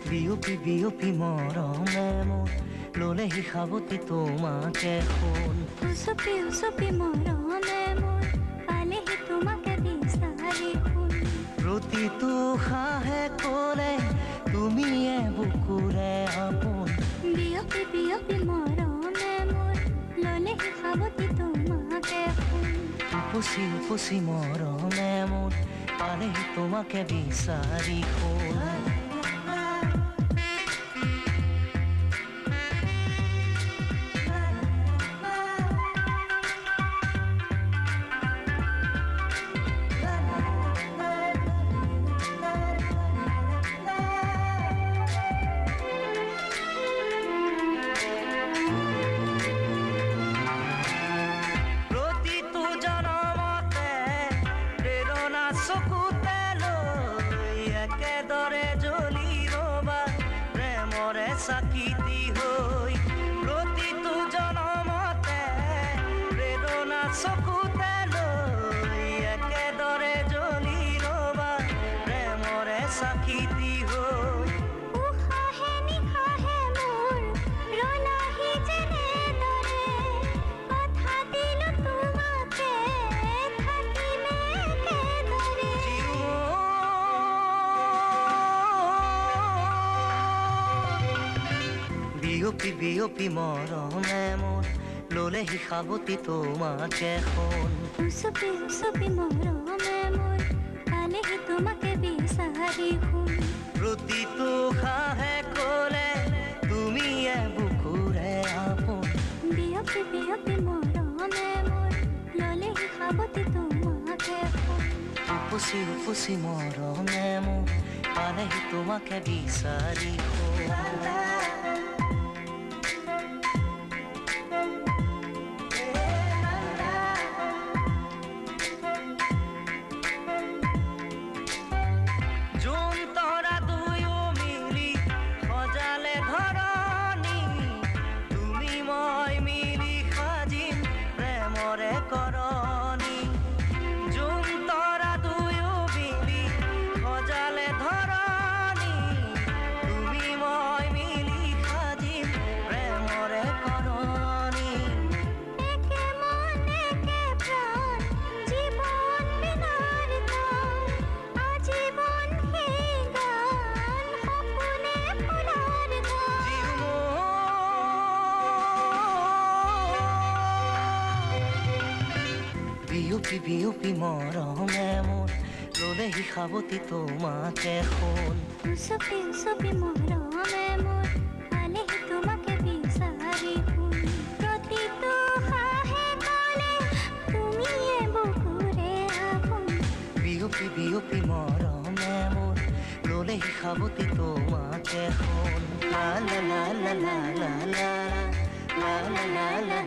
বিয়পি বিয়পি মৰমে মোৰ ললেহি সাৱটি তোমাকে সোণ। উচপি উচপি মৰমে মোৰ পালেহি তোমাকে বিচাৰি সোণ। প্ৰতিটো সাহে ক'লে তুমিয়ে বুকুৰে আপোন। বিয়পি বিয়পি মৰমে মোৰ ললেহি সাৱটি তোমাকে সোণ। উপচি উপচি মৰমে মোৰ পালেহি তোমাকে বিচাৰি সোণ। চকুতে লৈ একেদৰে জ্বলি ৰবা প্ৰেমৰে চাকিতি হৈ। প্ৰতিটো জনমতে প্ৰেৰণা চকুতে লৈ একেদৰে জ্বলি ৰবা প্ৰেমৰে চাকিতি হৈ। উশাহে নিশাহে মোৰ ৰলাহি যেনেদৰে কথা দিলো তোমাকে থাকিমে একেদৰে। বিয়পি বিয়পি মৰমে মোৰ ললেহি সাৱটি তোমাকে সোণ। উচপি উচপি মৰমে মোৰ পালেহি তোমাকে বিচাৰি সোণ। প্ৰতিটো সাহে ক'লে তুমিয়ে বুকুৰে আপোন। বিয়পি বিয়পি মৰমে মোৰ ললেহি সাৱটি তোমাকে সোণ। উপচি উপচি মৰমে মোৰ পালেহি তোমাকে বিচাৰি সোণ। কৰণী জোন তৰা দুয়ো মিলি সজালে ধৰণী। তুমি মই মিলি সাজিম প্ৰেমৰে কৰণী। একে মন একে প্ৰাণ জীৱন বিনাৰ গান আজীৱন সেই গান সপোনে ফুলাৰ গান। বিয়পি বিয়পি মৰমে মোৰ ললেহি সাৱটি তোমাকে সোণ। উচপি উচপি মৰমে মোৰ পালেহি তোমাকে বিচাৰি সোণ। প্ৰতিটো সাহে ক'লে তুমিয়ে বুকুৰে আপোন। বিয়পি বিয়পি মৰমে মোৰ ললেহি সাৱটি তোমাকে সোণ। লা লা লা লা লা লা লা লা লা লা লা।